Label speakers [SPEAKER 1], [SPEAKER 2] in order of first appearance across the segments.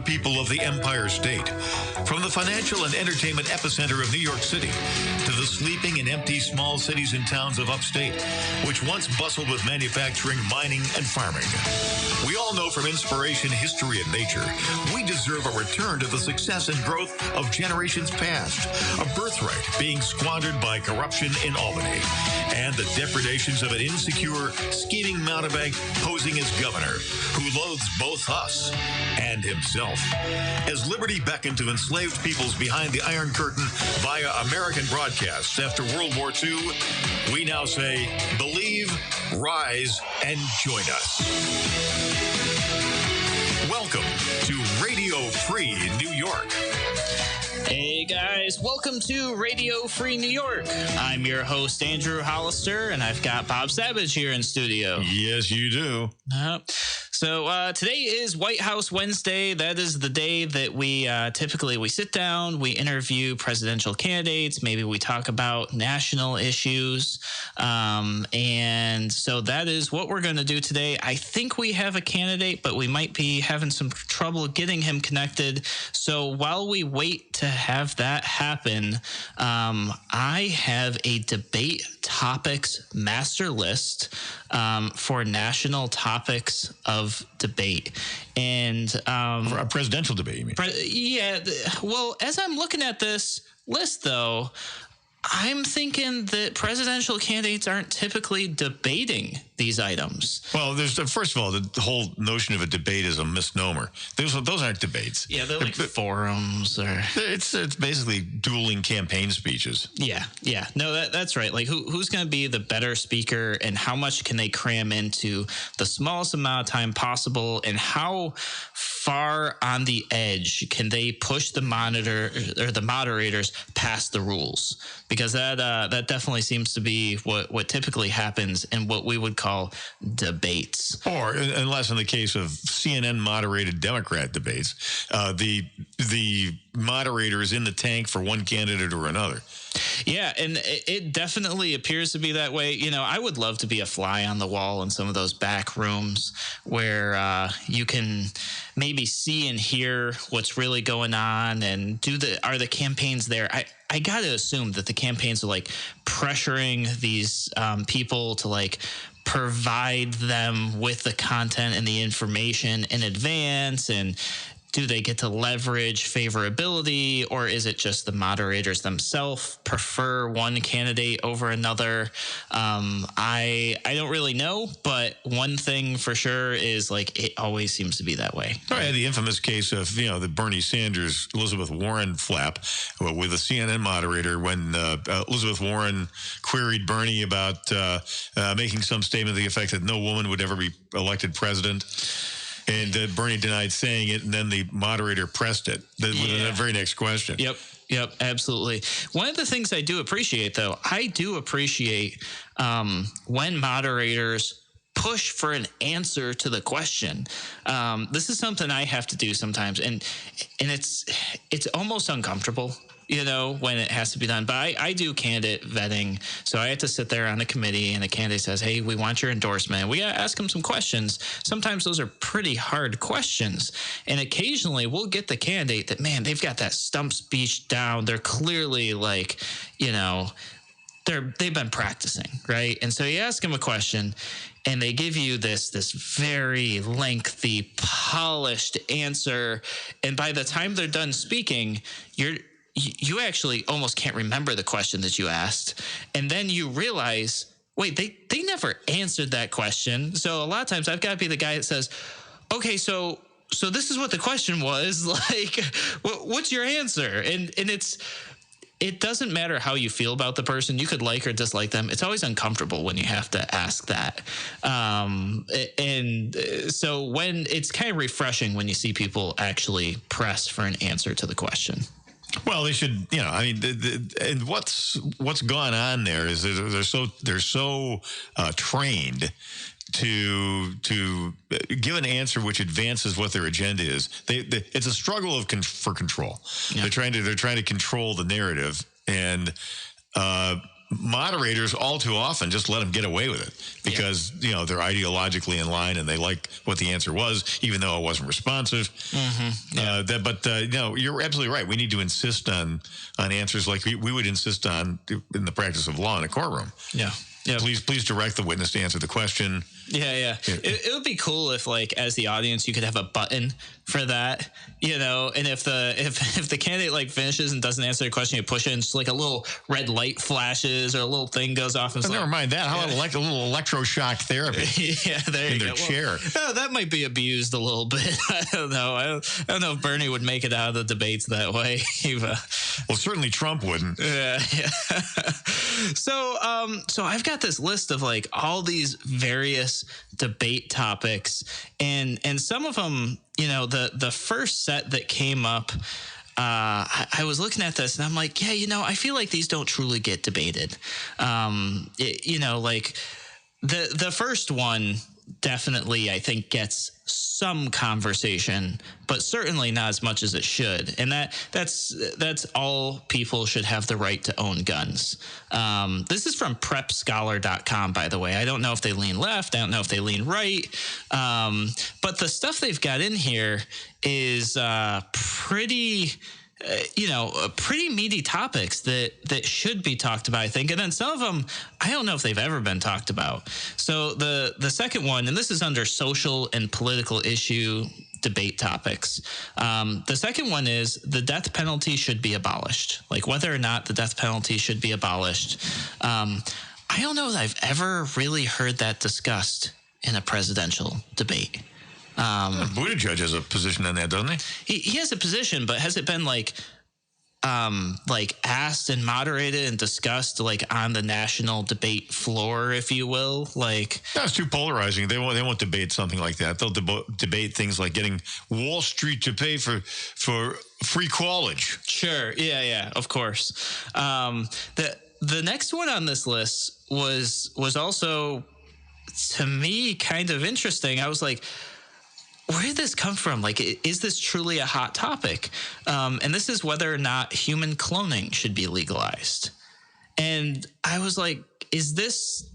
[SPEAKER 1] people of the Empire State. From the financial and entertainment epicenter of New York City to the sleeping and empty small cities and towns of upstate, which once bustled with manufacturing, mining, and farming. We all know from inspiration, history, and nature, we deserve a return to the success and growth of generations past, a birthright being squandered by corruption in Albany, and the depredations of an insecure, scheming mountebank posing as governor, who loathes both us and himself. As liberty beckoned to enslaved peoples behind the Iron Curtain via American broadcasts after World War II, we now say, believe, rise, and join us. Welcome to Radio Free New York.
[SPEAKER 2] Hey guys, welcome to Radio Free New York. I'm your host, Andrew Hollister, and I've got Bob Savage here in studio.
[SPEAKER 1] Yes, you do.
[SPEAKER 2] So today is White House Wednesday. That is the day that we typically sit down, we interview presidential candidates, maybe we talk about national issues. And so that is what we're going to do today. I think we have a candidate, but we might be having some trouble getting him connected. So while we wait to have that happen, I have a debate topics master list for national topics of debate. And
[SPEAKER 1] for a presidential debate, you mean?
[SPEAKER 2] Yeah. Well, as I'm looking at this list, though, I'm thinking that presidential candidates aren't typically debating these items.
[SPEAKER 1] Well, there's first of all, the whole notion of a debate is a misnomer. Those aren't debates.
[SPEAKER 2] Yeah, they're like forums, or
[SPEAKER 1] it's basically dueling campaign speeches.
[SPEAKER 2] Yeah. No, that's right. Like, who's going to be the better speaker, and how much can they cram into the smallest amount of time possible, and how far on the edge can they push the monitor or the moderators past the rules? Because that definitely seems to be what typically happens in what we would call debates.
[SPEAKER 1] Or, unless in the case of CNN moderated Democrat debates, the moderator is in the tank for one candidate or another.
[SPEAKER 2] Yeah, and it definitely appears to be that way. You know, I would love to be a fly on the wall in some of those back rooms where you can maybe see and hear what's really going on, and are the campaigns there? I got to assume that the campaigns are like pressuring these people to like provide them with the content and the information in advance, and do they get to leverage favorability, or is it just the moderators themselves prefer one candidate over another? I don't really know, but one thing for sure is, like, it always seems to be that way.
[SPEAKER 1] Right, the infamous case of the Bernie Sanders Elizabeth Warren flap with a CNN moderator when Elizabeth Warren queried Bernie about making some statement to the effect that no woman would ever be elected president. And Bernie denied saying it, and then the moderator pressed it with the very next question.
[SPEAKER 2] Yep, absolutely. One of the things I do appreciate, though, I do appreciate when moderators push for an answer to the question. This is something I have to do sometimes, and it's almost uncomfortable, when it has to be done. But I do candidate vetting. So I have to sit there on the committee, and the candidate says, hey, we want your endorsement. We got to ask them some questions. Sometimes those are pretty hard questions. And occasionally we'll get the candidate that, man, they've got that stump speech down. They're clearly like, they've been practicing, right? And so you ask them a question, and they give you this very lengthy, polished answer. And by the time they're done speaking, you actually almost can't remember the question that you asked. And then you realize, wait, they never answered that question. So a lot of times I've got to be the guy that says, okay, so this is what the question was. Like, what's your answer? And it doesn't matter how you feel about the person. You could like or dislike them. It's always uncomfortable when you have to ask that. And so when it's kind of refreshing when you see people actually press for an answer to the question.
[SPEAKER 1] Well, they should, and what's gone on there is that they're so trained to give an answer which advances what their agenda is. It's a struggle for control. Yeah. They're trying to control the narrative, and moderators all too often just let them get away with it because they're ideologically in line and they like what the answer was, even though it wasn't responsive. You're absolutely right. We need to insist on answers like we would insist on in the practice of law in a courtroom.
[SPEAKER 2] Yeah.
[SPEAKER 1] Please direct the witness to answer the question.
[SPEAKER 2] Yeah. It would be cool if, like, as the audience, you could have a button for that, and if the candidate like finishes and doesn't answer the question, you push it and just like a little red light flashes or a little thing goes off. And
[SPEAKER 1] never mind that. How about a little electroshock therapy?
[SPEAKER 2] There you go.
[SPEAKER 1] In their chair.
[SPEAKER 2] Well, that might be abused a little bit. I don't know. I don't know if Bernie would make it out of the debates that way.
[SPEAKER 1] Well, certainly Trump wouldn't.
[SPEAKER 2] Yeah. So I've got this list of like all these various debate topics, and some of them, the first set that came up, I was looking at this and I'm like, I feel like these don't truly get debated. Like the first one definitely, I think, gets some conversation, but certainly not as much as it should. And that's all people should have the right to own guns. This is from prepscholar.com, by the way. I don't know if they lean left. I don't know if they lean right. But the stuff they've got in here is pretty meaty topics that should be talked about, I think. And then some of them, I don't know if they've ever been talked about. So the second one, and this is under social and political issue debate topics. The second one is the death penalty should be abolished, like whether or not the death penalty should be abolished. I don't know that I've ever really heard that discussed in a presidential debate.
[SPEAKER 1] Buttigieg has a position on that, doesn't he?
[SPEAKER 2] He has a position, but has it been like asked and moderated and discussed like on the national debate floor, if you will? Like,
[SPEAKER 1] that's too polarizing. They won't debate something like that. They'll debate things like getting Wall Street to pay for free college.
[SPEAKER 2] Sure. Yeah. Of course. The next one on this list was also, to me, kind of interesting. I was like, where did this come from? Like, is this truly a hot topic? And this is whether or not human cloning should be legalized. And I was like, is this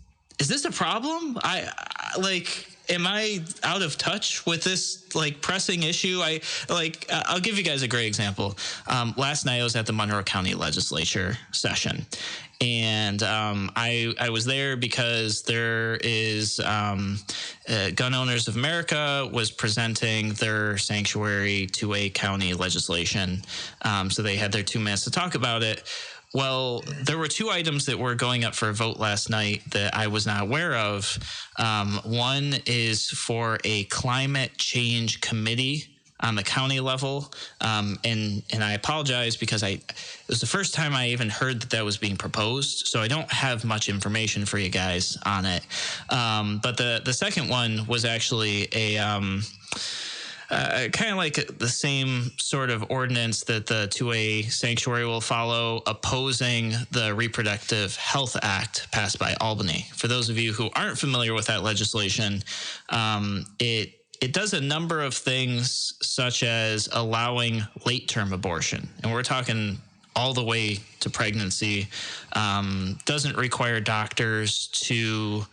[SPEAKER 2] a problem? Am I out of touch with this like pressing issue? I'll give you guys a great example. Last night I was at the Monroe County Legislature session, and I was there because there is Gun Owners of America was presenting their sanctuary to a county legislation. So they had their 2 minutes to talk about it. Well, there were 2 items that were going up for a vote last night that I was not aware of. One is for a climate change committee on the county level. And I apologize because it was the first time I even heard that was being proposed. So I don't have much information for you guys on it. But the second one was actually a kind of like the same sort of ordinance that the 2A sanctuary will follow, opposing the Reproductive Health Act passed by Albany. For those of you who aren't familiar with that legislation, it does a number of things, such as allowing late-term abortion. And we're talking all the way to pregnancy. Doesn't require doctors to,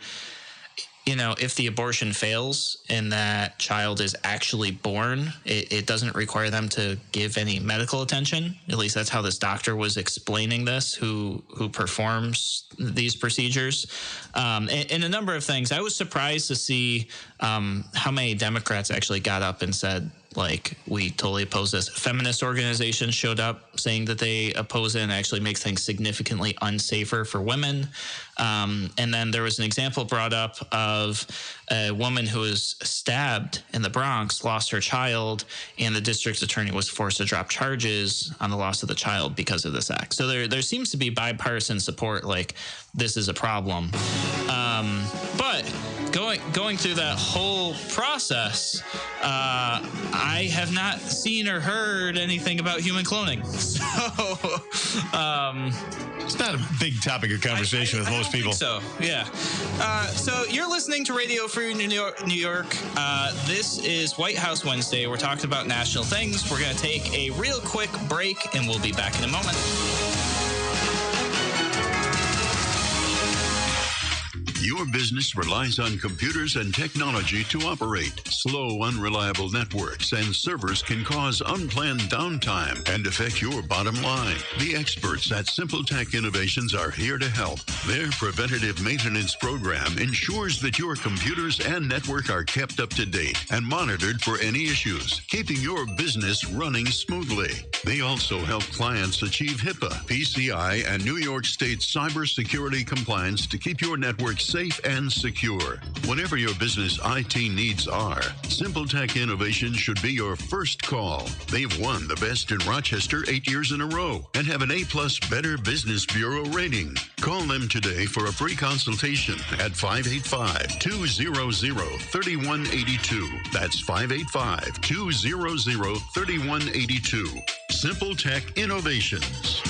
[SPEAKER 2] if the abortion fails and that child is actually born, it doesn't require them to give any medical attention. At least that's how this doctor was explaining this, who performs these procedures. And a number of things. I was surprised to see how many Democrats actually got up and said, like, we totally oppose this. Feminist organizations showed up saying that they oppose it and actually make things significantly unsafer for women. And then there was an example brought up of a woman who was stabbed in the Bronx, lost her child, and the district attorney was forced to drop charges on the loss of the child because of this act. So there seems to be bipartisan support, like this is a problem. But going through that whole process, I have not seen or heard anything about human cloning. So
[SPEAKER 1] it's not a big topic of conversation with most people.
[SPEAKER 2] So yeah. So you're listening to Radio Free New York. This is White House Wednesday. We're talking about national things. We're going to take a real quick break, and we'll be back in a moment.
[SPEAKER 3] Your business relies on computers and technology to operate. Slow, unreliable networks and servers can cause unplanned downtime and affect your bottom line. The experts at Simple Tech Innovations are here to help. Their preventative maintenance program ensures that your computers and network are kept up to date and monitored for any issues, keeping your business running smoothly. They also help clients achieve HIPAA, PCI, and New York State cybersecurity compliance to keep your network safe and secure. Whatever your business IT needs are, Simple Tech Innovations should be your first call. They've won the Best in Rochester 8 years in a row and have an A-plus Better Business Bureau rating. Call them today for a free consultation at 585-200-3182. That's 585-200-3182. Simple Tech Innovations.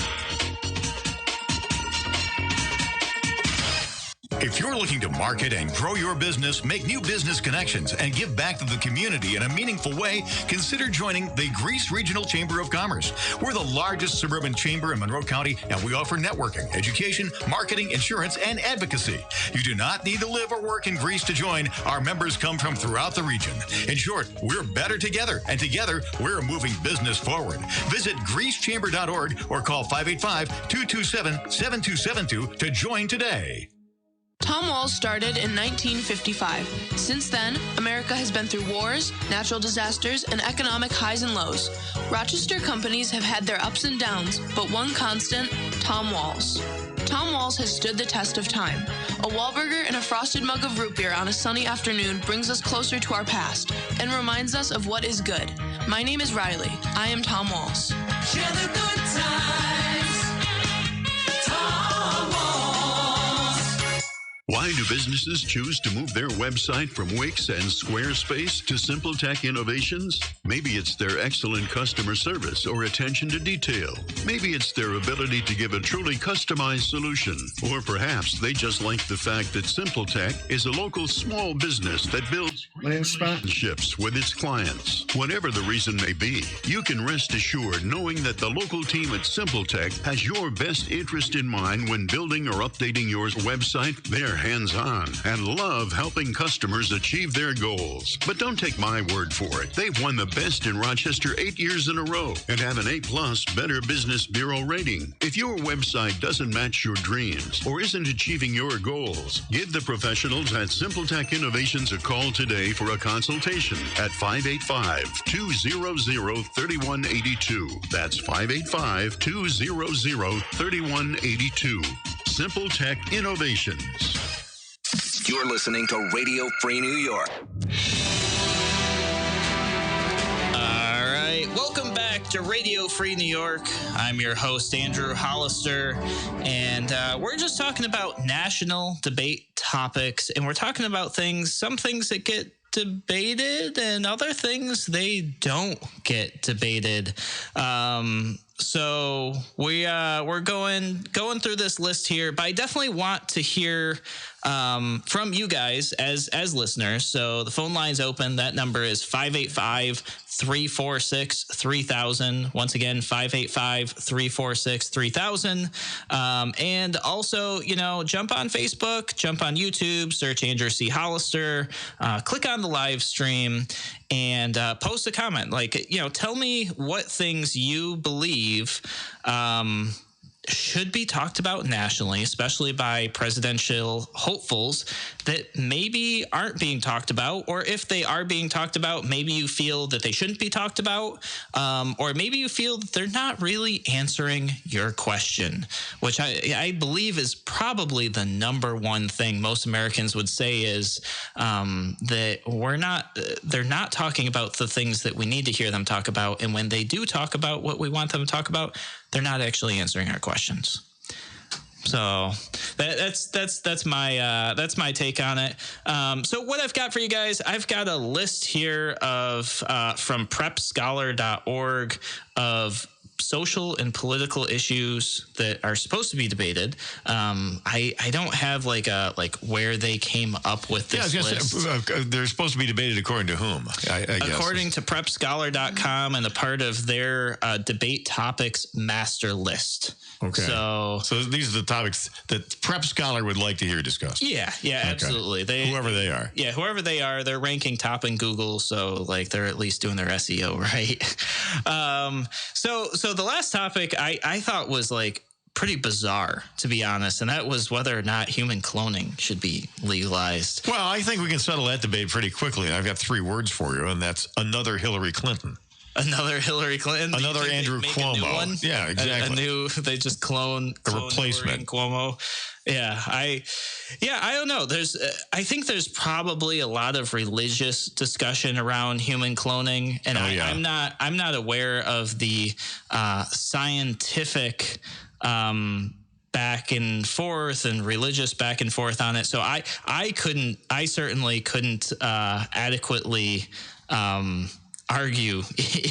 [SPEAKER 1] If you're looking to market and grow your business, make new business connections, and give back to the community in a meaningful way, consider joining the Greece Regional Chamber of Commerce. We're the largest suburban chamber in Monroe County, and we offer networking, education, marketing, insurance, and advocacy. You do not need to live or work in Greece to join. Our members come from throughout the region. In short, we're better together, and together, we're moving business forward. Visit greecechamber.org or call 585-227-7272 to join today.
[SPEAKER 4] Tom Walls started in 1955. Since then, America has been through wars, natural disasters, and economic highs and lows. Rochester companies have had their ups and downs, but one constant, Tom Walls. Tom Walls has stood the test of time. A Wahlburger and a frosted mug of root beer on a sunny afternoon brings us closer to our past and reminds us of what is good. My name is Riley. I am Tom Walls.
[SPEAKER 5] Share the good times. Tom Walls.
[SPEAKER 3] Why do businesses choose to move their website from Wix and Squarespace to Simple Tech Innovations? Maybe it's their excellent customer service or attention to detail. Maybe it's their ability to give a truly customized solution. Or perhaps they just like the fact that Simple Tech is a local small business that builds relationships with its clients. Whatever the reason may be, you can rest assured knowing that the local team at Simple Tech has your best interest in mind when building or updating your website. They're hands-on and love helping customers achieve their goals. But don't take my word for it. They've won the Best in Rochester 8 years in a row and have an A-plus Better Business Bureau rating. If your website doesn't match your dreams or isn't achieving your goals, give the professionals at Simple Tech Innovations a call today for a consultation at 585-200-3182. That's 585-200-3182. Simple Tech Innovations.
[SPEAKER 6] You're listening to Radio Free New York.
[SPEAKER 2] All right, welcome back to Radio Free New York. I'm your host, Andrew Hollister, and we're just talking about national debate topics, and we're talking about some things that get debated and other things they don't get debated. So we're going through this list here, but I definitely want to hear from you guys as listeners. So the phone line's open. That number is 585-346-3000. Once again, 585-346-3000. And also, jump on Facebook, jump on YouTube, search Andrew C. Hollister, click on the live stream, and post a comment. Tell me what things you believe should be talked about nationally, especially by presidential hopefuls, that maybe aren't being talked about, or if they are being talked about, maybe you feel that they shouldn't be talked about, or maybe you feel that they're not really answering your question, which I believe is probably the number one thing most Americans would say is that they're not talking about the things that we need to hear them talk about, and when they do talk about what we want them to talk about, they're not actually answering our questions. So that's my take on it. So what I've got for you guys, I've got a list here of from prepscholar.org of social and political issues that are supposed to be debated. I don't have like where they came up with this list.
[SPEAKER 1] They're supposed to be debated according to whom? I guess.
[SPEAKER 2] According to PrepScholar.com and a part of their debate topics master list.
[SPEAKER 1] Okay.
[SPEAKER 2] So
[SPEAKER 1] these are the topics that Prep Scholar would like to hear discussed.
[SPEAKER 2] Yeah, absolutely.
[SPEAKER 1] Whoever they are.
[SPEAKER 2] Yeah, whoever they are, they're ranking top in Google, so like they're at least doing their SEO right. So the last topic I thought was like pretty bizarre, to be honest, and that was whether or not human cloning should be legalized.
[SPEAKER 1] Well, I think we can settle that debate pretty quickly. I've got 3 words for you, and that's another Hillary Clinton.
[SPEAKER 2] Another Hillary Clinton.
[SPEAKER 1] Another Andrew Cuomo. Yeah, exactly.
[SPEAKER 2] They just clone
[SPEAKER 1] a replacement.
[SPEAKER 2] Cuomo. Yeah, I don't know. I think there's probably a lot of religious discussion around human cloning, and I'm not aware of the scientific back and forth and religious back and forth on it. So I certainly couldn't adequately argue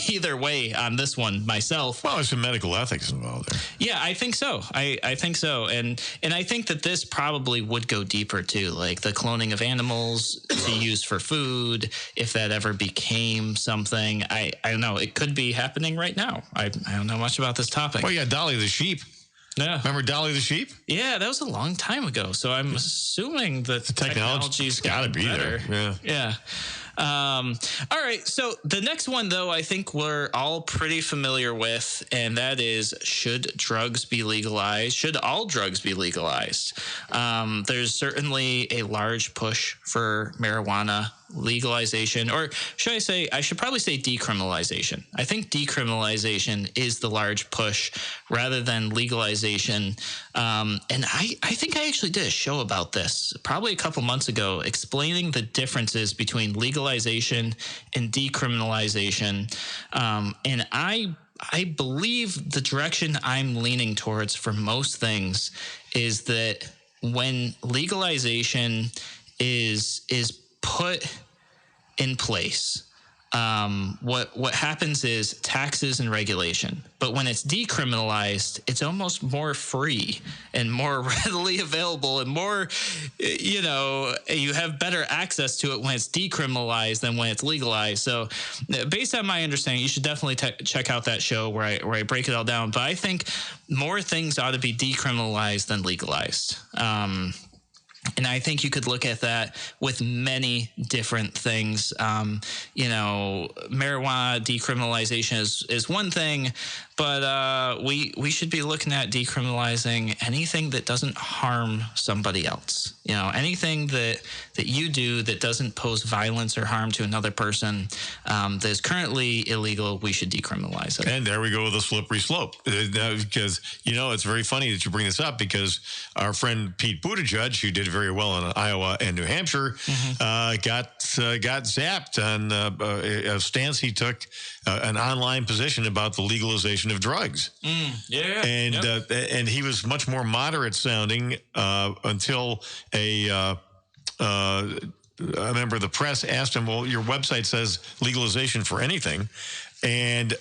[SPEAKER 2] either way on this one myself.
[SPEAKER 1] Well, there's some medical ethics involved there.
[SPEAKER 2] Yeah, I think so. I think so. And I think that this probably would go deeper too, like the cloning of animals to use for food, if that ever became something. I don't know. It could be happening right now. I don't know much about this topic.
[SPEAKER 1] Well, yeah, Dolly the sheep.
[SPEAKER 2] Yeah.
[SPEAKER 1] Remember Dolly the sheep?
[SPEAKER 2] Yeah, that was a long time ago. So I'm assuming that the technology's
[SPEAKER 1] got to be
[SPEAKER 2] better.
[SPEAKER 1] there. Yeah.
[SPEAKER 2] All right. So the next one, though, I think we're all pretty familiar with, and that is, should drugs be legalized? Should all drugs be legalized? There's certainly a large push for marijuana legalization, or I should probably say decriminalization. I think decriminalization is the large push rather than legalization. And I think I actually did a show about this probably a couple months ago, explaining the differences between legalization and decriminalization. And I believe the direction I'm leaning towards for most things is that when legalization is put in place, what happens is taxes and regulation. But when it's decriminalized, it's almost more free and more readily available, and more, you have better access to it when it's decriminalized than when it's legalized. So based on my understanding, you should definitely check out that show where I break it all down. But I think more things ought to be decriminalized than legalized. And I think you could look at that with many different things. Marijuana decriminalization is one thing, but we should be looking at decriminalizing anything that doesn't harm somebody else. Anything that you do that doesn't pose violence or harm to another person that is currently illegal, we should decriminalize it.
[SPEAKER 1] And there we go with a slippery slope. Because, it's very funny that you bring this up, because our friend Pete Buttigieg, who did very well in Iowa and New Hampshire, got zapped on a stance he took, an online position about the legalization of drugs. And he was much more moderate sounding until a member of the press asked him, well, your website says legalization for anything. And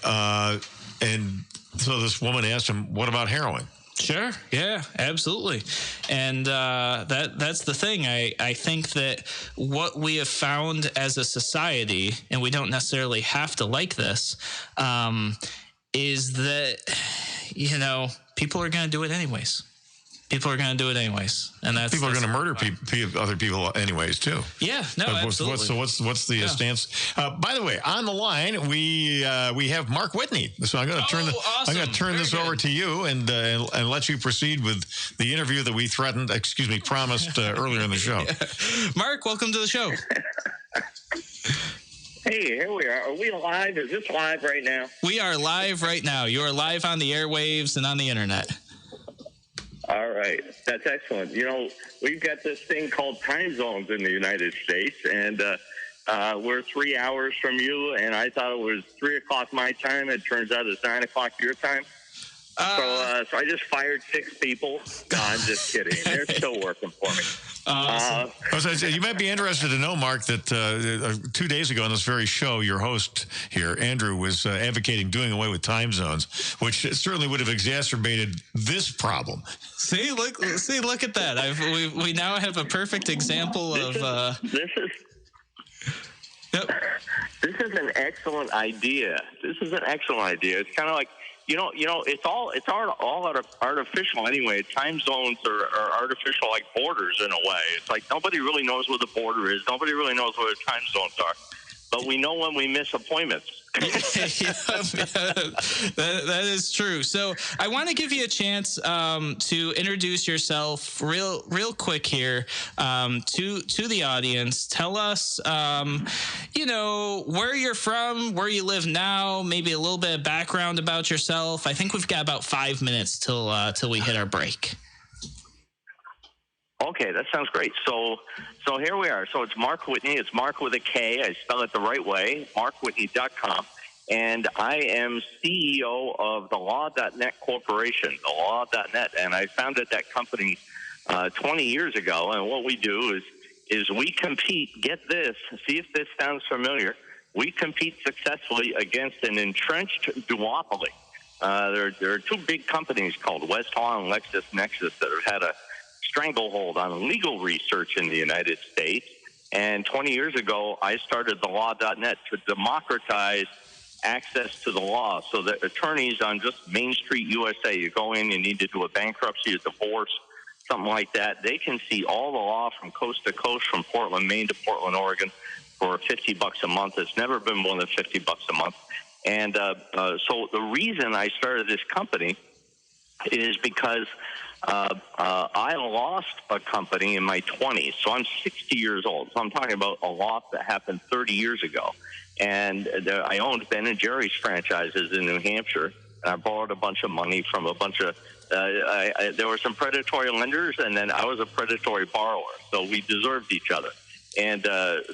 [SPEAKER 1] so this woman asked him, what about heroin?
[SPEAKER 2] Sure. Yeah, absolutely. And that's the thing. I think that what we have found as a society, and we don't necessarily have to like this, is that, people are going to do it anyways. People are going to do it anyways, and people are
[SPEAKER 1] going to murder other people anyways too.
[SPEAKER 2] Yeah, no, absolutely.
[SPEAKER 1] So what's the stance? By the way, on the line we have Mark Whitney. So I'm going to turn this over to you and let you proceed with the interview that we promised earlier in the show.
[SPEAKER 2] Mark, welcome to the show.
[SPEAKER 7] Hey, here we are. Are we live? Is this live right now?
[SPEAKER 2] We are live right now. You are live on the airwaves and on the internet.
[SPEAKER 7] All right. That's excellent. We've got this thing called time zones in the United States, and we're 3 hours from you, and I thought it was 3 o'clock my time. It turns out it's 9 o'clock your time. So I just fired 6 people. No, I'm just kidding. They're still working for me.
[SPEAKER 1] You might be interested to know, Mark, that 2 days ago on this very show, your host here, Andrew, was advocating doing away with time zones, which certainly would have exacerbated this problem.
[SPEAKER 2] See, look at that. We now have a perfect example of.
[SPEAKER 7] This is an excellent idea. It's kind of like, it's all artificial anyway. Time zones are artificial, like borders in a way. It's like nobody really knows where the border is. Nobody really knows where the time zones are. But we know when we miss appointments.
[SPEAKER 2] That is true. So I want to give you a chance to introduce yourself real quick here to the audience. Tell us, where you're from, where you live now, maybe a little bit of background about yourself. I think we've got about 5 minutes till we hit our break.
[SPEAKER 7] Okay, that sounds great. So here we are. So it's Mark Whitney. It's Mark with a K. I spell it the right way, markwhitney.com. And I am CEO of the Law.net Corporation, the Law.net. And I founded that company 20 years ago. And what we do is we compete, get this, see if this sounds familiar, we compete successfully against an entrenched duopoly. There are 2 big companies called Westlaw and LexisNexis that have had a stranglehold on legal research in the United States. And 20 years ago, I started the Law.net to democratize access to the law so that attorneys on just Main Street, USA, you go in, you need to do a bankruptcy, a divorce, something like that, they can see all the law from coast to coast, from Portland, Maine to Portland, Oregon, for $50 a month. It's never been more than $50 a month. And so the reason I started this company is because I lost a company in my 20s. So I'm 60 years old. So I'm talking about a loss that happened 30 years ago. And I owned Ben & Jerry's franchises in New Hampshire. And I borrowed a bunch of money from a bunch of there were some predatory lenders, and then I was a predatory borrower. So we deserved each other. And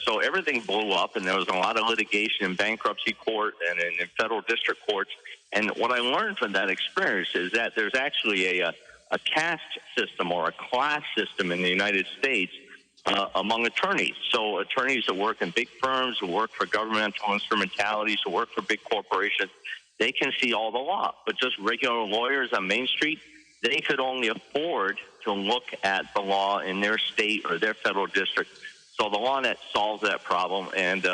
[SPEAKER 7] so everything blew up, and there was a lot of litigation in bankruptcy court and in federal district courts. And what I learned from that experience is that there's actually a caste system or a class system in the United States among attorneys. So attorneys that work in big firms, who work for governmental instrumentalities, who work for big corporations, they can see all the law. But just regular lawyers on Main Street, they could only afford to look at the law in their state or their federal district. So the LawNet solves that problem. And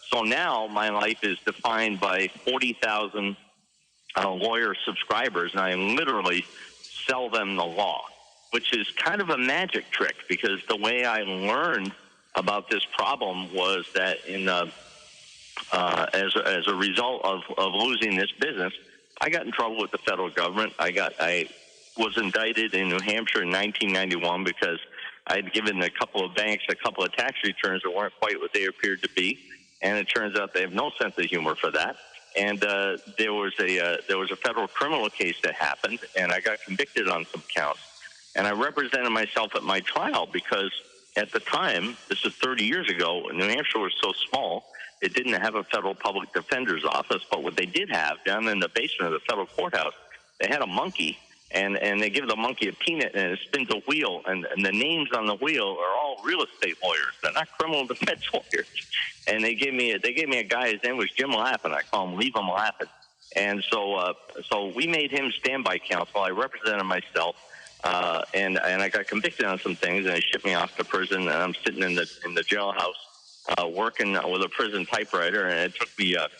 [SPEAKER 7] so now my life is defined by 40,000 lawyer subscribers, and I literally sell them the law, which is kind of a magic trick, because the way I learned about this problem was that as a result of losing this business, I got in trouble with the federal government. I was indicted in New Hampshire in 1991 because I had given a couple of banks a couple of tax returns that weren't quite what they appeared to be, and it turns out they have no sense of humor for that. And there was a federal criminal case that happened, and I got convicted on some counts. And I represented myself at my trial because at the time, this is 30 years ago, New Hampshire was so small, it didn't have a federal public defender's office. But what they did have down in the basement of the federal courthouse, they had a monkey, and they give the monkey a peanut, and it spins a wheel, and the names on the wheel are all real estate lawyers. They're not criminal defense lawyers. And they gave me a guy. His name was Jim Lappin. I call him Leave Him Lappin. And so we made him standby counsel. I represented myself, and I got convicted on some things, and they shipped me off to prison. And I'm sitting in the jailhouse working with a prison typewriter, and it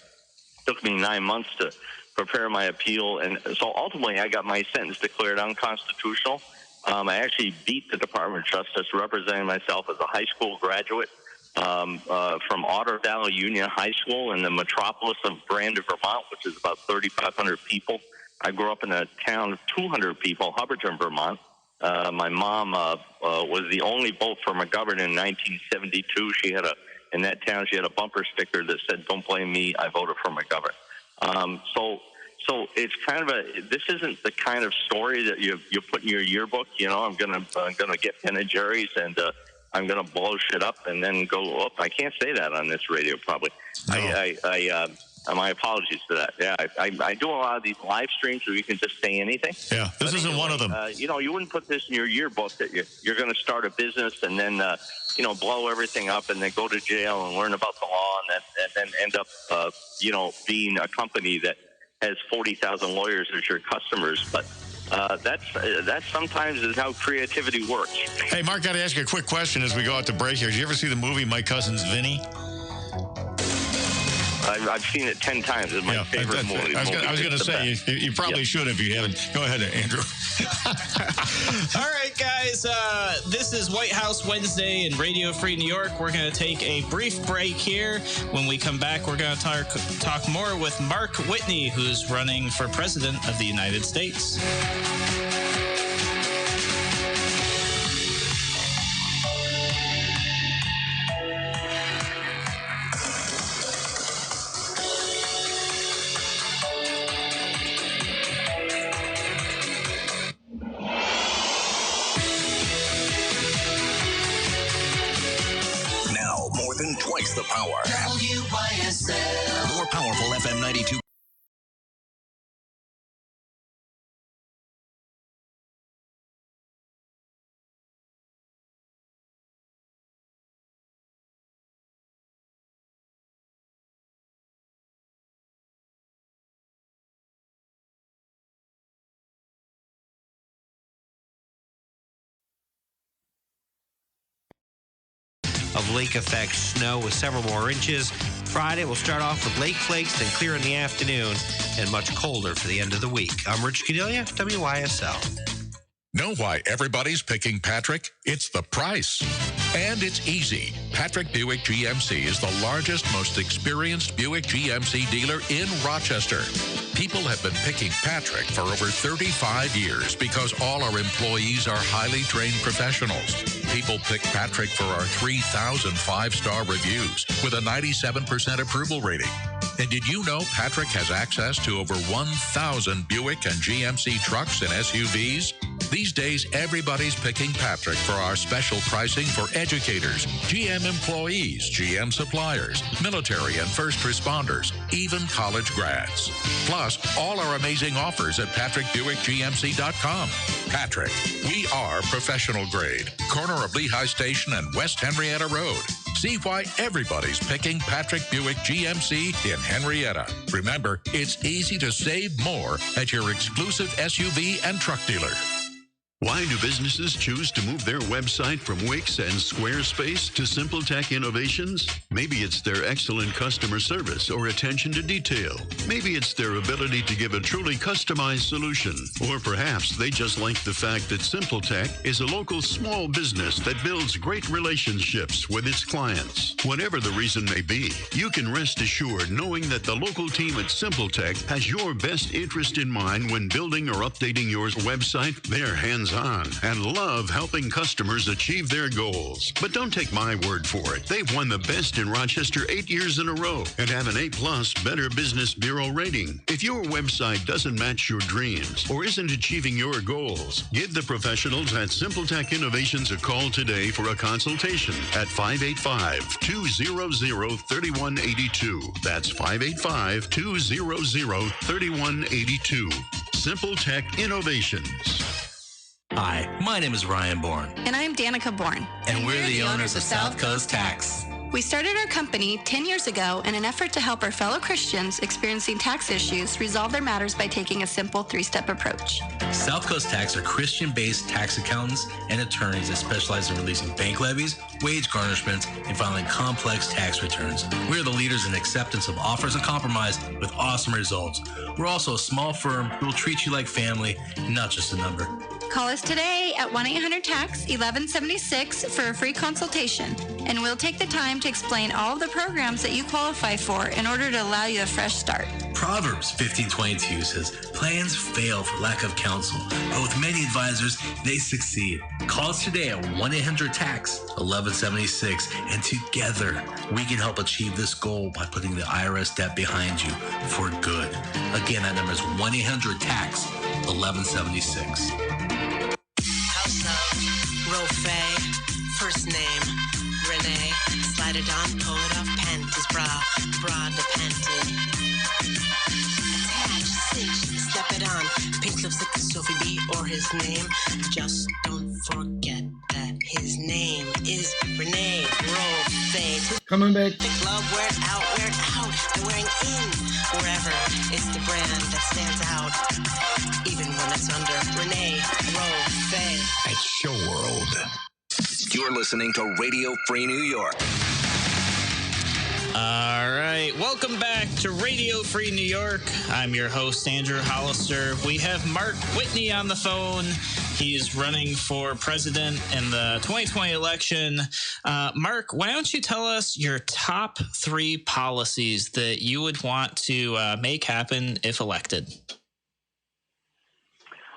[SPEAKER 7] took me 9 months to prepare my appeal. And so ultimately, I got my sentence declared unconstitutional. I actually beat the Department of Justice, representing myself as a high school graduate from Otter Valley Union High School in the metropolis of Brandon, Vermont, which is about 3,500 people. I grew up in a town of 200 people, Hubbardton, Vermont. My mom was the only vote for McGovern in 1972. In that town, she had a bumper sticker that said, "Don't blame me, I voted for McGovern." So it's kind of this isn't the kind of story that you put in your yearbook. I'm gonna get Ben & Jerry's and I'm gonna blow shit up and then go up. I can't say that on this radio, probably. No. My apologies for that. Yeah, I do a lot of these live streams where you can just say anything.
[SPEAKER 1] Yeah, this isn't one of them.
[SPEAKER 7] You wouldn't put this in your yearbook that you're going to start a business and then, blow everything up and then go to jail and learn about the law and then end up, being a company that has 40,000 lawyers as your customers. But that sometimes is how creativity works.
[SPEAKER 1] Hey, Mark, got to ask you a quick question as we go out to break here. Did you ever see the movie My Cousin's Vinny?
[SPEAKER 7] I've seen it 10 times. It's my favorite movie.
[SPEAKER 1] I was going to say, you probably should if you haven't. Go ahead, Andrew.
[SPEAKER 2] All right, guys. This is White House Wednesday in Radio Free New York. We're going to take a brief break here. When we come back, we're going to talk more with Mark Whitney, who's running for President of the United States.
[SPEAKER 6] Twice the power.
[SPEAKER 5] WYSL.
[SPEAKER 6] More powerful FM 92.
[SPEAKER 8] Of lake effect snow with several more inches. Friday will start off with lake flakes, then clear in the afternoon, and much colder for the end of the week. I'm Rich Cadelia, WYSL.
[SPEAKER 9] Know why everybody's picking Patrick? It's the price. And it's easy. Patrick Buick GMC is the largest, most experienced Buick GMC dealer in Rochester. People have been picking Patrick for over 35 years because all our employees are highly trained professionals. People pick Patrick for our 3,000 five-star reviews with a 97% approval rating. And did you know Patrick has access to over 1,000 Buick and GMC trucks and SUVs? These days, everybody's picking Patrick for our special pricing for educators, GM employees, GM suppliers, military and first responders, even college grads. Plus, all our amazing offers at PatrickBuickGMC.com. Patrick, we are professional grade. Corner of Lehigh Station and West Henrietta Road. See why everybody's picking Patrick Buick GMC in Henrietta. Remember, it's easy to save more at your exclusive SUV and truck dealer.
[SPEAKER 3] Why do businesses choose to move their website from Wix and Squarespace to SimpleTech Innovations? Maybe it's their excellent customer service or attention to detail. Maybe it's their ability to give a truly customized solution. Or perhaps they just like the fact that SimpleTech is a local small business that builds great relationships with its clients. Whatever the reason may be, you can rest assured knowing that the local team at SimpleTech has your best interest in mind when building or updating your website. They're hands-on and love helping customers achieve their goals. But don't take my word for it. They've won the best in Rochester 8 years in a row and have an A+ Better Business Bureau rating. If your website doesn't match your dreams or isn't achieving your goals, give the professionals at SimpleTech Innovations a call today for a consultation at 585-200-3182. That's 585-200-3182. SimpleTech Innovations.
[SPEAKER 10] Hi, my name is Ryan Bourne.
[SPEAKER 11] And I'm Danica Bourne.
[SPEAKER 10] And we're the owners of South Coast Tax.
[SPEAKER 11] We started our company 10 years ago in an effort to help our fellow Christians experiencing tax issues resolve their matters by taking a simple 3-step approach.
[SPEAKER 10] South Coast Tax are Christian-based tax accountants and attorneys that specialize in releasing bank levies, wage garnishments, and filing complex tax returns. We are the leaders in acceptance of offers of compromise with awesome results. We're also a small firm who will treat you like family and not just a number.
[SPEAKER 11] Call us today at 1-800-TAX-1176 for a free consultation, and we'll take the time to explain all of the programs that you qualify for in order to allow you a fresh start.
[SPEAKER 10] Proverbs 15:22 says, plans fail for lack of counsel, but with many advisors, they succeed. Call us today at 1-800-TAX-1176, and together we can help achieve this goal by putting the IRS debt behind you for good. Again, that number is 1-800-TAX-1176.
[SPEAKER 12] Rofe, first name, Renee, slide it on, pull it off, pen. his bra dependent. Attach, cinch, step it on. Pink lipstick is Sophie B or his name. Just don't forget that his name is Renee Rofe.
[SPEAKER 13] Coming back.
[SPEAKER 12] The glove, wear it out, wear it out. They're wearing in wherever. It's the brand that stands out, even when it's under Renee Rofe.
[SPEAKER 1] At Show World.
[SPEAKER 6] You're listening to Radio Free New York.
[SPEAKER 2] All right, welcome back to Radio Free New York. I'm your host, Andrew Hollister. We have Mark Whitney on the phone. He's running for president in the 2020 election. Mark, why don't you tell us your top 3 policies that you would want to make happen if elected?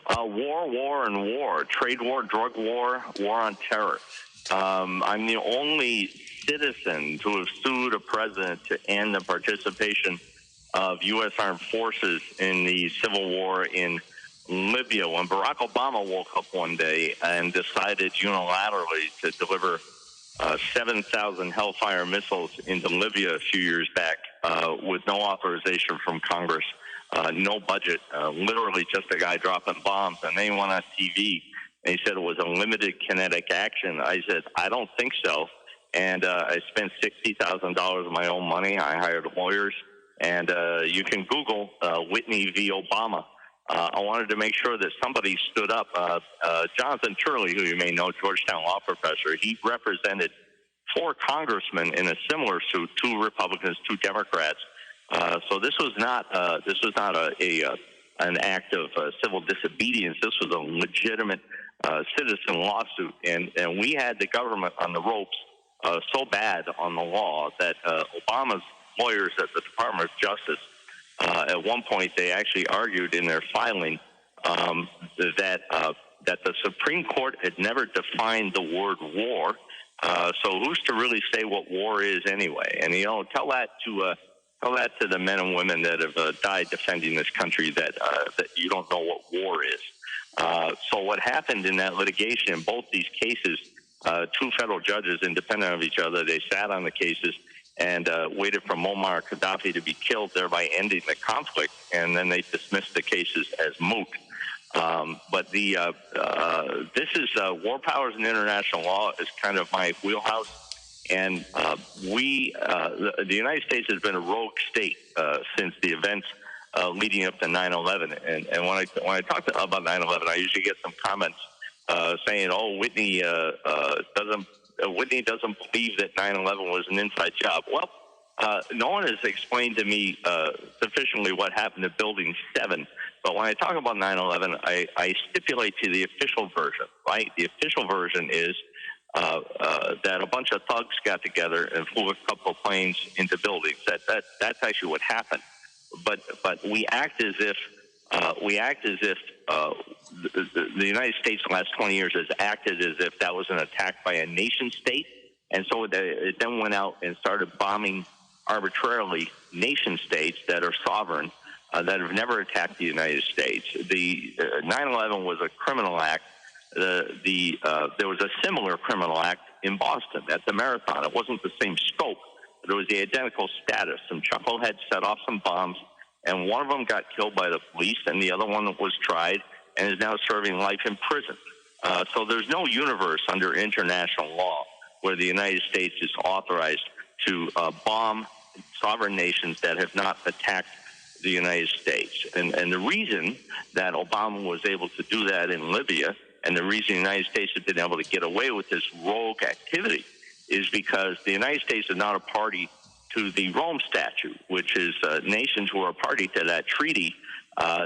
[SPEAKER 7] War, and war. Trade war, drug war, war on terror. I'm the only citizen to have sued a president to end the participation of U.S. armed forces in the civil war in Libya. When Barack Obama woke up one day and decided unilaterally to deliver 7,000 Hellfire missiles into Libya a few years back with no authorization from Congress, no budget, literally just a guy dropping bombs, and they went on TV and he said it was a limited kinetic action. I said, I don't think so. And I spent $60,000 of my own money. I hired lawyers. And you can Google Whitney v. Obama. I wanted to make sure that somebody stood up. Jonathan Turley, who you may know, Georgetown law professor, he represented 4 congressmen in a similar suit, 2 Republicans, 2 Democrats. So this was not an act of civil disobedience. This was a legitimate citizen lawsuit, and we had the government on the ropes so bad on the law that Obama's lawyers at the Department of Justice, at one point, they actually argued in their filing that the Supreme Court had never defined the word war. So who's to really say what war is anyway? And tell that to the men and women that have died defending this country that you don't know what war is. So what happened in that litigation in both these cases, 2 federal judges independent of each other, they sat on the cases and waited for Muammar Gaddafi to be killed, thereby ending the conflict, and then they dismissed the cases as moot. But this is war powers and international law is kind of my wheelhouse, and the United States has been a rogue state since the events leading up to 9/11. And when I talk about 9/11, I usually get some comments saying, "Oh, Whitney doesn't believe that 9/11 was an inside job." Well, no one has explained to me sufficiently what happened to Building 7. But when I talk about 9/11, I stipulate to the official version, right? The official version is that a bunch of thugs got together and flew a couple of planes into buildings. That's actually what happened. But we act as if the United States in the last 20 years has acted as if that was an attack by a nation state, and so it then went out and started bombing arbitrarily nation states that are sovereign, that have never attacked the United States. The 9/11 was a criminal act. There was a similar criminal act in Boston at the Marathon. It wasn't the same scope, but it was the identical status. Some chuckleheads set off some bombs, and one of them got killed by the police, and the other one was tried and is now serving life in prison. So there's no universe under international law where the United States is authorized to bomb sovereign nations that have not attacked the United States. And the reason that Obama was able to do that in Libya, and the reason the United States has been able to get away with this rogue activity, is because the United States is not a party to the Rome Statute, which is nations who are a party to that treaty.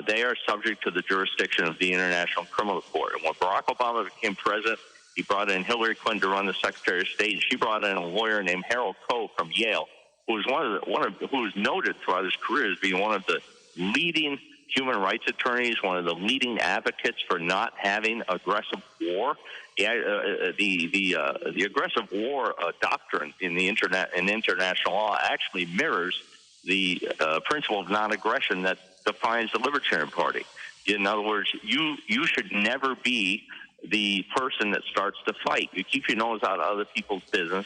[SPEAKER 7] They are subject to the jurisdiction of the International Criminal Court. And when Barack Obama became president, he brought in Hillary Clinton to run the Secretary of State, and she brought in a lawyer named Harold Koh from Yale, who was noted throughout his career as being one of the leading human rights attorneys, one of the leading advocates for not having aggressive war. The aggressive war doctrine in international law actually mirrors the principle of non-aggression that defines the Libertarian Party. In other words, you should never be the person that starts the fight. You keep your nose out of other people's business.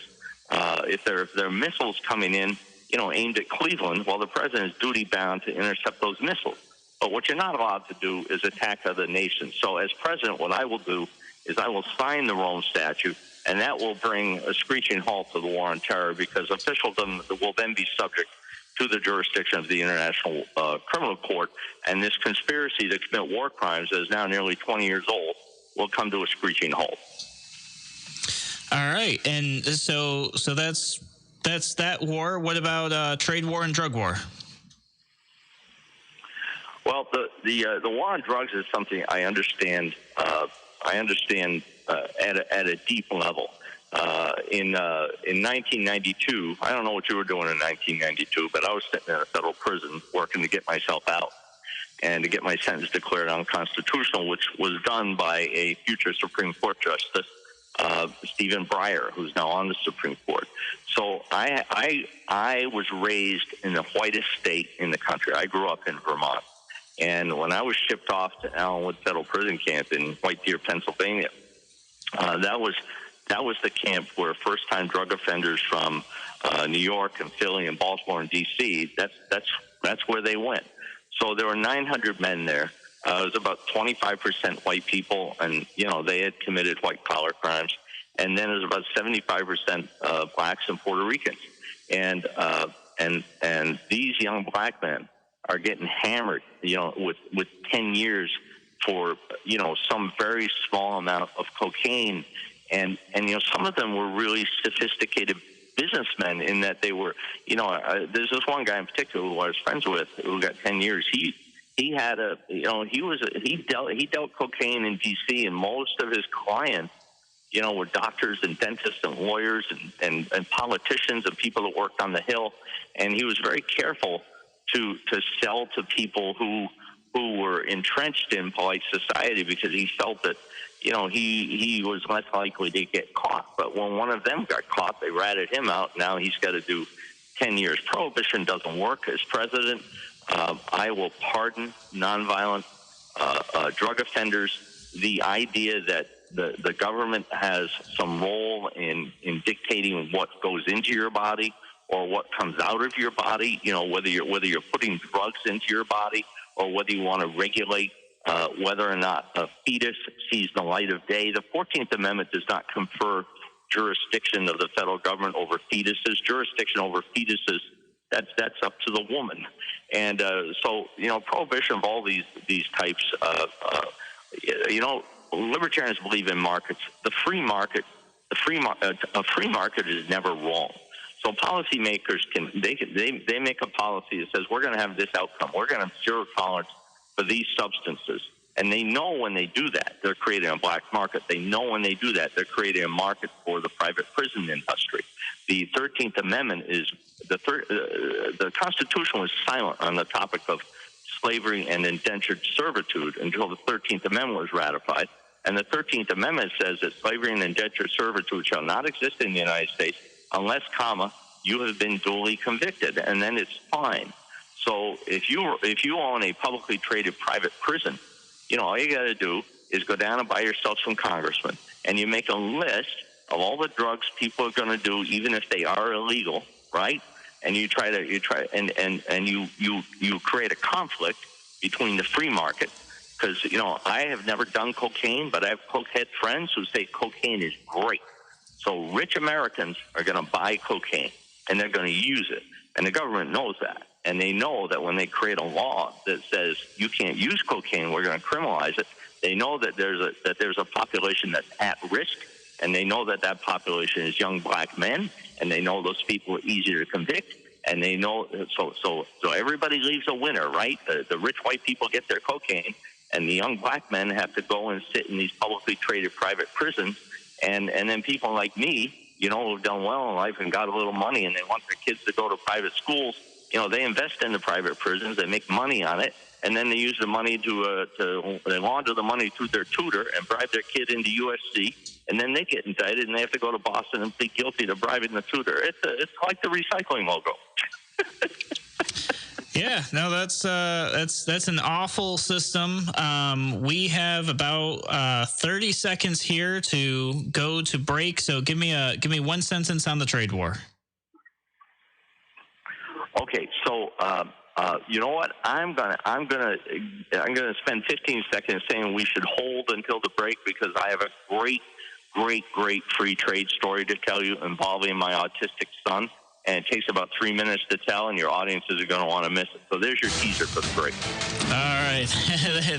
[SPEAKER 7] If there are missiles coming in aimed at Cleveland. Well, the president is duty-bound to intercept those missiles. But what you're not allowed to do is attack other nations. So as president, what I will do is I will sign the Rome Statute, and that will bring a screeching halt to the war on terror, because officialdom will then be subject to the jurisdiction of the International Criminal Court, and this conspiracy to commit war crimes that is now nearly 20 years old will come to a screeching halt.
[SPEAKER 2] All right, and so that's that war. What about trade war and drug war?
[SPEAKER 7] Well, the war on drugs is something I understand. At a deep level. In 1992, I don't know what you were doing in 1992, but I was sitting in a federal prison working to get myself out and to get my sentence declared unconstitutional, which was done by a future Supreme Court Justice, Stephen Breyer, who's now on the Supreme Court. So I was raised in the whitest state in the country. I grew up in Vermont. And when I was shipped off to Allenwood Federal Prison Camp in White Deer, Pennsylvania, that was the camp where first-time drug offenders from New York and Philly and Baltimore and D.C. That's where they went. So there were 900 men there. It was about 25% white people, and they had committed white-collar crimes. And then it was about 75% blacks and Puerto Ricans. And these young black men are getting hammered, with 10 years for, some very small amount of cocaine. And some of them were really sophisticated businessmen in that they were, there's this one guy in particular who I was friends with who got 10 years. He had he dealt cocaine in D.C., and most of his clients, were doctors and dentists and lawyers and politicians and people that worked on the Hill. And he was very careful to sell to people who were entrenched in polite society, because he felt that, he was less likely to get caught. But when one of them got caught, they ratted him out. Now he's got to do 10 years. Prohibition doesn't work. As president, I will pardon nonviolent drug offenders. The idea that the government has some role in dictating what goes into your body or what comes out of your body, whether you're putting drugs into your body or whether you want to regulate whether or not a fetus sees the light of day. The 14th Amendment does not confer jurisdiction of the federal government over fetuses. Jurisdiction over fetuses, that's up to the woman. And so, prohibition of all these types of, libertarians believe in markets. A free market is never wrong. So policymakers they make a policy that says we're going to have this outcome. We're going to have zero tolerance for these substances. And they know when they do that, they're creating a black market. They know when they do that, they're creating a market for the private prison industry. The 13th Amendment is the Constitution was silent on the topic of slavery and indentured servitude until the 13th Amendment was ratified. And the 13th Amendment says that slavery and indentured servitude shall not exist in the United States unless, you have been duly convicted, and then it's fine. So if you own a publicly traded private prison, all you got to do is go down and buy yourself some congressmen, and you make a list of all the drugs people are going to do, even if they are illegal, right? And you create a conflict between the free market, because I have never done cocaine, but I have cokehead friends who say cocaine is great. So rich Americans are going to buy cocaine, and they're going to use it, and the government knows that. And they know that when they create a law that says you can't use cocaine, we're going to criminalize it. They know that there's a population that's at risk, and they know that population is young black men, and they know those people are easier to convict, and they know so everybody leaves a winner, right? The rich white people get their cocaine, and the young black men have to go and sit in these publicly traded private prisons, and then people like me, who've done well in life and got a little money, and they want their kids to go to private schools. They invest in the private prisons, they make money on it, and then they use the money they launder the money to their tutor and bribe their kid into USC, and then they get indicted and they have to go to Boston and plead guilty to bribing the tutor. It's like the recycling logo.
[SPEAKER 2] Yeah, no, that's an awful system. We have about 30 seconds here to go to break. So give me 1 sentence on the trade war.
[SPEAKER 7] Okay, so you know what? I'm gonna spend 15 seconds saying we should hold until the break because I have a great free trade story to tell you involving my autistic son. And it takes about 3 minutes to tell, and your audiences are going to want to miss it. So there's your teaser for the break.
[SPEAKER 2] All right.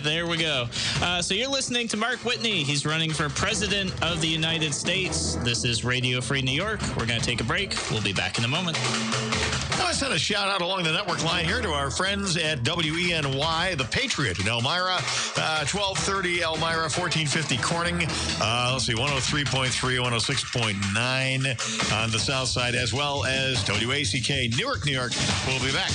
[SPEAKER 2] There we go. So you're listening to Mark Whitney. He's running for President of the United States. This is Radio Free New York. We're going to take a break. We'll be back in a moment.
[SPEAKER 1] I want to send a shout out along the network line here to our friends at WENY, The Patriot in Elmira, 1230 Elmira, 1450 Corning. Let's see, 103.3, 106.9 on the south side, as well as WACK, Newark, New York. We'll be back.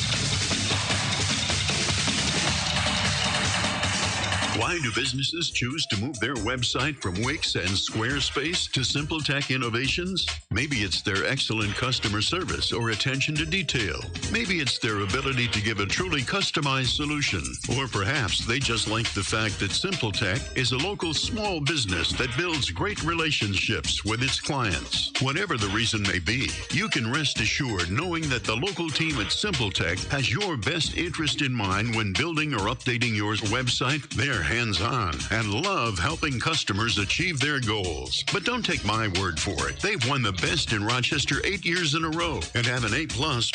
[SPEAKER 3] Why do businesses choose to move their website from Wix and Squarespace to SimpleTech Innovations? Maybe it's their excellent customer service or attention to detail. Maybe it's their ability to give a truly customized solution. Or perhaps they just like the fact that SimpleTech is a local small business that builds great relationships with its clients. Whatever the reason may be, you can rest assured knowing that the local team at SimpleTech has your best interest in mind when building or updating your website. They're hands-on and love helping customers achieve their goals. But don't take my word for it. They've won the best in Rochester 8 years in a row and have an A+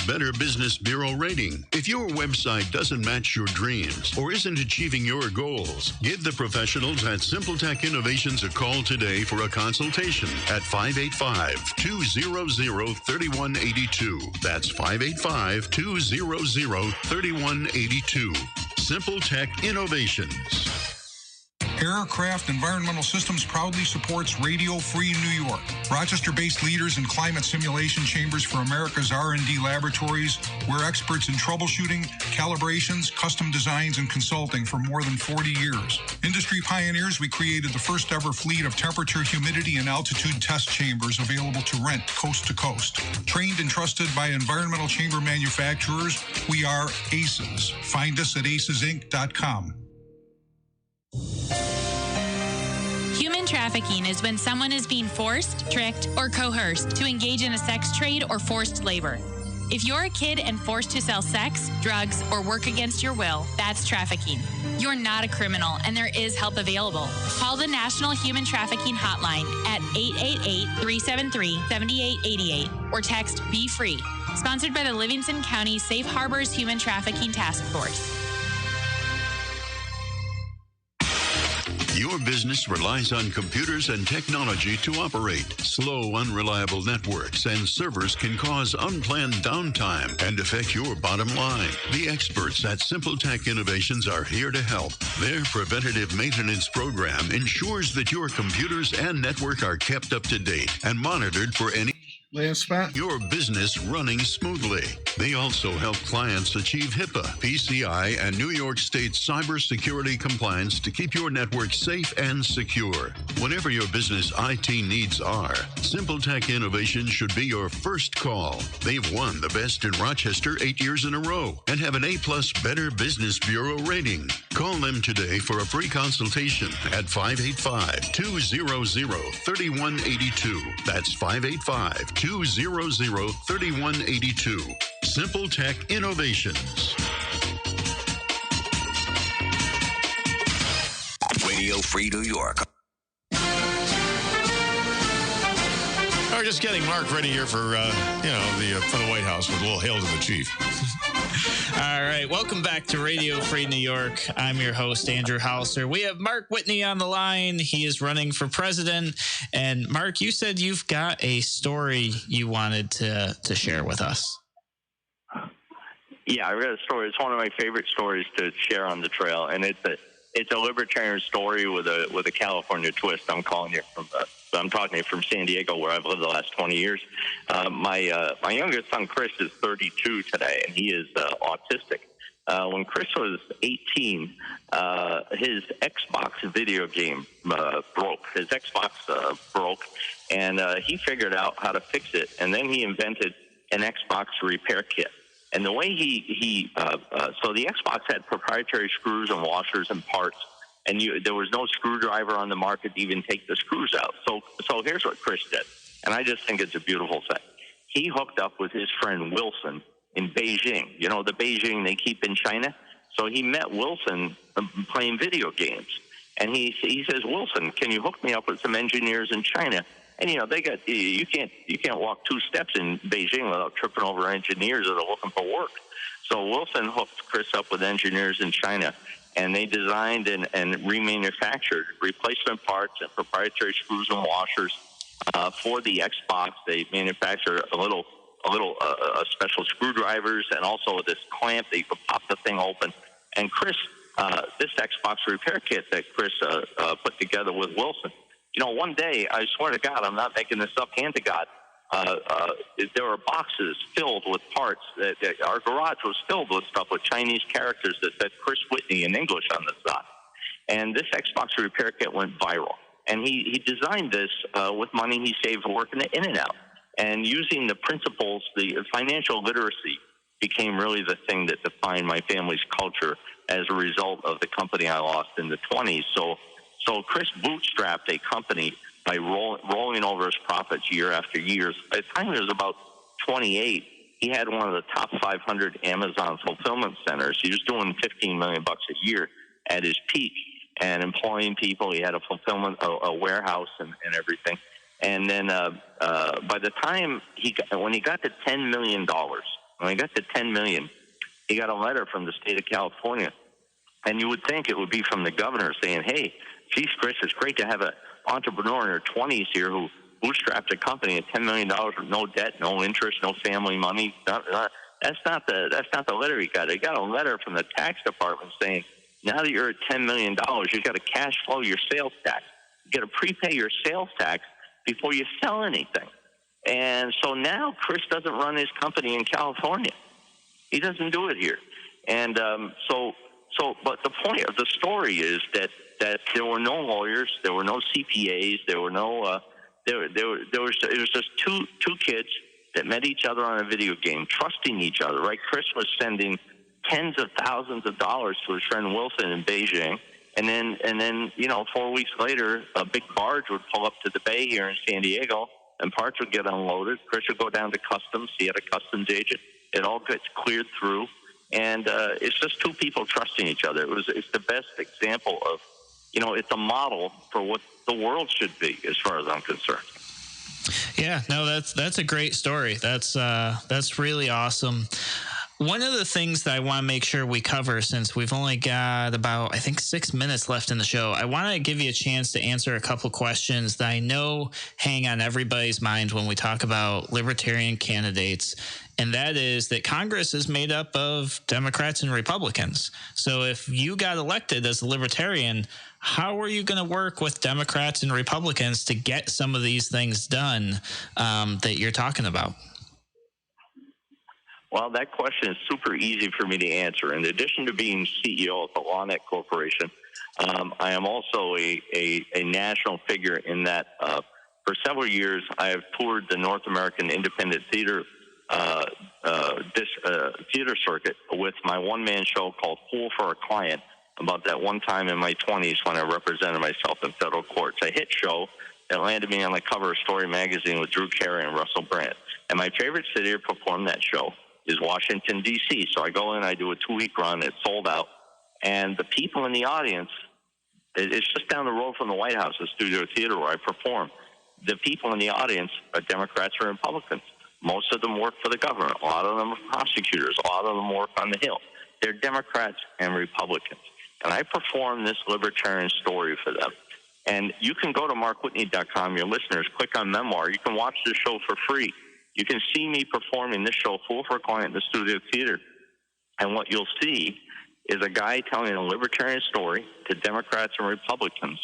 [SPEAKER 3] Better Business Bureau rating. If your website doesn't match your dreams or isn't achieving your goals, give the professionals at SimpleTech Innovations a call today for a consultation at 585-200-3182. That's 585-200-3182. SimpleTech Innovations.
[SPEAKER 13] Aircraft Environmental Systems proudly supports Radio Free New York. Rochester-based leaders in climate simulation chambers for America's R&D laboratories. We're experts in troubleshooting, calibrations, custom designs, and consulting for more than 40 years. Industry pioneers, we created the first ever fleet of temperature, humidity, and altitude test chambers available to rent coast to coast. Trained and trusted by environmental chamber manufacturers, we are ACES. Find us at acesinc.com.
[SPEAKER 14] Human trafficking is when someone is being forced, tricked, or coerced to engage in a sex trade or forced labor. If you're a kid and forced to sell sex, drugs, or work against your will, that's trafficking. You're not a criminal, and there is help available. Call the National Human Trafficking Hotline at 888-373-7888 or text Be Free. Sponsored by the Livingston County Safe Harbors Human Trafficking Task Force.
[SPEAKER 3] Your business relies on computers and technology to operate. Slow, unreliable networks and servers can cause unplanned downtime and affect your bottom line. The experts at SimpleTech Innovations are here to help. Their preventative maintenance program ensures that your computers and network are kept up to date and monitored for any your business running smoothly. They also help clients achieve HIPAA, PCI, and New York State cybersecurity compliance to keep your network safe and secure. Whatever your business IT needs are, SimpleTech Innovations should be your first call. They've won the best in Rochester 8 years in a row and have an A+ Better Business Bureau rating. Call them today for a free consultation at 585-200-3182. That's 585-200-3182. SimpleTech Innovations.
[SPEAKER 6] Radio Free New York.
[SPEAKER 1] We're just getting Mark ready here for for the White House with a little hail to the chief.
[SPEAKER 2] All right, welcome back to Radio Free New York. I'm your host, Andrew Hauser. We have Mark Whitney on the line. He is running for president. And Mark, you said you've got a story you wanted to share with us.
[SPEAKER 7] Yeah, I read a story. It's one of my favorite stories to share on the trail, and it's a libertarian story with a California twist. I'm talking to you from San Diego, where I've lived the last 20 years. My youngest son, Chris, is 32 today, and he is autistic. When Chris was 18, his Xbox video game broke. His Xbox broke, and he figured out how to fix it, and then he invented an Xbox repair kit. And the way so the Xbox had proprietary screws and washers and parts, and there was no screwdriver on the market to even take the screws out. So here's what Chris did, and I just think it's a beautiful thing. He hooked up with his friend Wilson, in Beijing. You know, the Beijing they keep in China. So he met Wilson playing video games. And he says, Wilson, can you hook me up with some engineers in China? And, you know, they got, you can't walk 2 steps in Beijing without tripping over engineers that are looking for work. So Wilson hooked Chris up with engineers in China, and they designed and remanufactured replacement parts and proprietary screws and washers for the Xbox. They manufactured a special screwdrivers and also this clamp that you could pop the thing open. And Chris, this Xbox repair kit that Chris put together with Wilson, you know, one day, I swear to God, I'm not making this up, hand to God, there were boxes filled with parts. Our garage was filled with stuff with Chinese characters that said Chris Whitney in English on the side. And this Xbox repair kit went viral. And he designed this with money he saved working the In-N-Out. And using the principles, the financial literacy became really the thing that defined my family's culture as a result of the company I lost in the 20s. So Chris bootstrapped a company by rolling over his profits year after year. By the time he was about 28, he had one of the top 500 Amazon fulfillment centers. He was doing $15 million a year at his peak and employing people. He had a warehouse and everything. And then by the time when he got to $10 million, he got a letter from the state of California. And you would think it would be from the governor saying, hey, geez, Chris, it's great to have an entrepreneur in her 20s here who bootstrapped a company at $10 million with no debt, no interest, no family money. That's not the letter he got. He got a letter from the tax department saying, now that you're at $10 million, you've got to cash flow your sales tax. You got to prepay your sales tax before you sell anything. And so now Chris doesn't run his company in California. He doesn't do it here. And but the point of the story is that there were no lawyers, there were no CPAs, there were no it was just two kids that met each other on a video game, trusting each other. Right? Chris was sending tens of thousands of dollars to his friend Wilson in Beijing, and then 4 weeks later, a big barge would pull up to the bay here in San Diego, and parts would get unloaded. Chris would go down to customs. He had a customs agent. It all gets cleared through. And it's just two people trusting each other. It's the best example of, it's a model for what the world should be, as far as I'm concerned.
[SPEAKER 2] Yeah, no, that's a great story. That's really awesome. One of the things that I want to make sure we cover, since we've only got about, I think, 6 minutes left in the show, I want to give you a chance to answer a couple questions that I know hang on everybody's mind when we talk about libertarian candidates. And that is that Congress is made up of Democrats and Republicans. So if you got elected as a libertarian, how are you going to work with Democrats and Republicans to get some of these things done that you're talking about?
[SPEAKER 7] Well, that question is super easy for me to answer. In addition to being CEO of the LawNet Corporation, I am also a national figure in that for several years I have toured the North American Independent Theater theater circuit with my one-man show called Fool for a Client, about that one time in my 20s when I represented myself in federal court. It's a hit show that landed me on the cover of Story magazine with Drew Carey and Russell Brand. And my favorite city to perform that show is Washington, D.C. So I go in, I do a 2-week run, it's sold out. And the people in the audience, it's just down the road from the White House, the Studio Theater where I perform. The people in the audience are Democrats or Republicans. Most of them work for the government. A lot of them are prosecutors. A lot of them work on the Hill. They're Democrats and Republicans. And I perform this libertarian story for them. And you can go to markwhitney.com, your listeners, click on Memoir. You can watch the show for free. You can see me performing this show, Fool for a Client, in the Studio Theater. And what you'll see is a guy telling a libertarian story to Democrats and Republicans.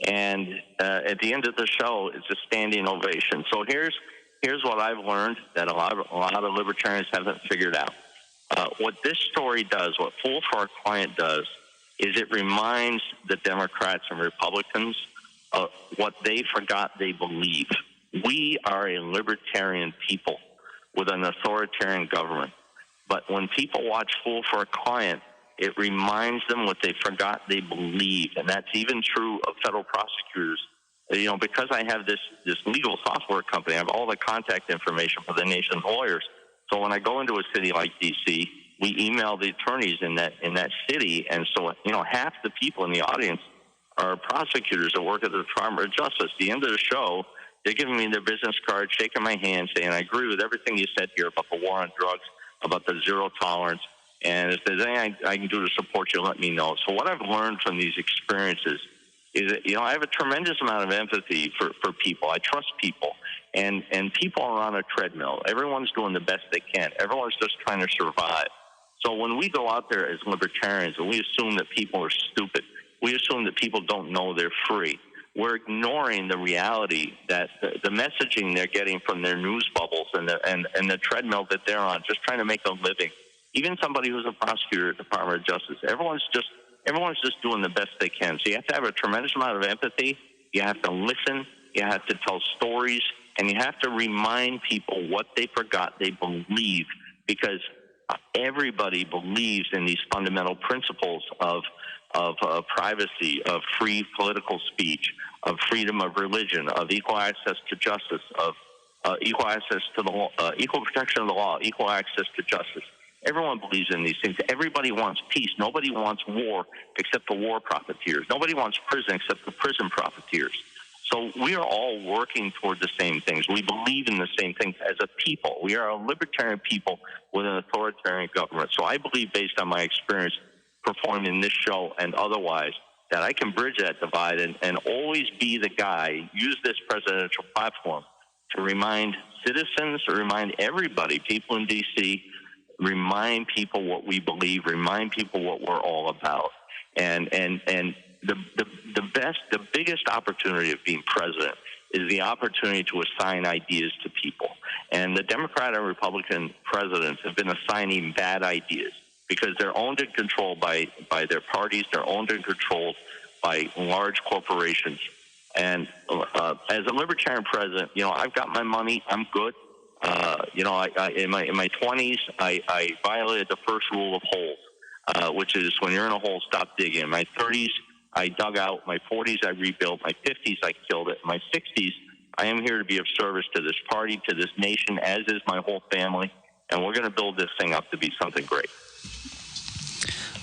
[SPEAKER 7] And at the end of the show, it's a standing ovation. So here's what I've learned that a lot of libertarians haven't figured out. What this story does, what Fool for a Client does, is it reminds the Democrats and Republicans of what they forgot they believe. We are a libertarian people with an authoritarian government. But when people watch Fool for a Client, it reminds them what they forgot they believe. And that's even true of federal prosecutors. Because I have this legal software company, I have all the contact information for the nation's lawyers. So when I go into a city like D.C., we email the attorneys in that city, and so half the people in the audience are prosecutors that work at the Department of Justice. At the end of the show, they're giving me their business card, shaking my hand, saying, I agree with everything you said here about the war on drugs, about the zero tolerance, and if there's anything I can do to support you, let me know. So what I've learned from these experiences is that, I have a tremendous amount of empathy for people. I trust people, and people are on a treadmill. Everyone's doing the best they can. Everyone's just trying to survive. So when we go out there as libertarians and we assume that people are stupid, we assume that people don't know they're free, we're ignoring the reality that the messaging they're getting from their news bubbles and the treadmill that they're on, just trying to make a living. Even somebody who's a prosecutor at the Department of Justice, everyone's just doing the best they can. So you have to have a tremendous amount of empathy. You have to listen. You have to tell stories, and you have to remind people what they forgot they believe, because everybody believes in these fundamental principles of privacy, of free political speech, of freedom of religion, of equal access to justice, of equal access to the law, equal protection of the law, equal access to justice. Everyone believes in these things. Everybody wants peace. Nobody wants war except the war profiteers. Nobody wants prison except the prison profiteers. So we are all working toward the same things. We believe in the same things as a people. We are a libertarian people with an authoritarian government. So I believe, based on my experience performing in this show and otherwise, that I can bridge that divide and always be the guy, use this presidential platform to remind citizens, to remind everybody, people in D.C., remind people what we believe, remind people what we're all about. And the biggest opportunity of being president is the opportunity to assign ideas to people. And the Democrat and Republican presidents have been assigning bad ideas because they're owned and controlled by their parties. They're owned and controlled by large corporations. And as a libertarian president, I've got my money. I'm good. In my 20s, I violated the first rule of holes, which is when you're in a hole, stop digging. In my 30s, I dug out. My 40s, I rebuilt. My 50s, I killed it. In my 60s, I am here to be of service to this party, to this nation, as is my whole family. And we're going to build this thing up to be something great.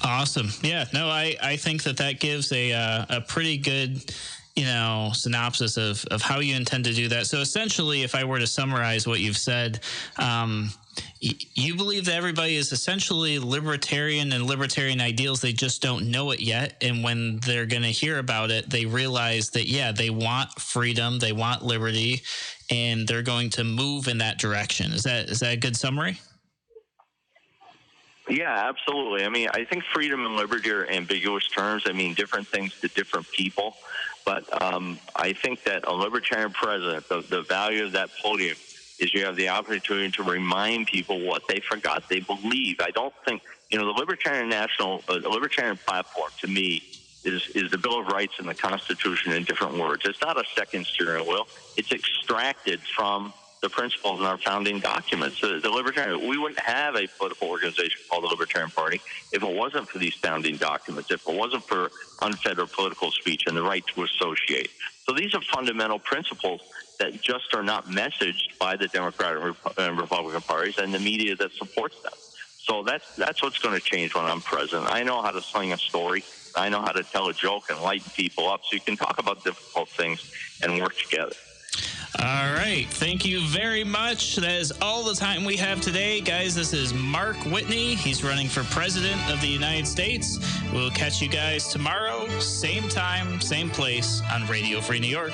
[SPEAKER 2] Awesome. Yeah, no, I think that gives a pretty good, synopsis of how you intend to do that. So essentially, if I were to summarize what you've said, you believe that everybody is essentially libertarian and libertarian ideals. They just don't know it yet. And when they're going to hear about it, they realize that, they want freedom, they want liberty, and they're going to move in that direction. Is that a good summary?
[SPEAKER 7] Yeah, absolutely. I mean, I think freedom and liberty are ambiguous terms. They mean different things to different people. But I think that a libertarian president, the value of that podium is you have the opportunity to remind people what they forgot they believe. I don't think, the libertarian platform to me is the Bill of Rights and the Constitution in different words. It's not a second steering wheel. It's extracted from the principles in our founding documents. The libertarian, we wouldn't have a political organization called the Libertarian Party if it wasn't for these founding documents, if it wasn't for unfettered political speech and the right to associate. So these are fundamental principles that just are not messaged by the Democratic and Republican parties and the media that supports them. So that's what's going to change when I'm president. I know how to sling a story. I know how to tell a joke and lighten people up so you can talk about difficult things and work together.
[SPEAKER 2] All right. Thank you very much. That is all the time we have today. Guys, this is Mark Whitney. He's running for President of the United States. We'll catch you guys tomorrow, same time, same place on Radio Free New York.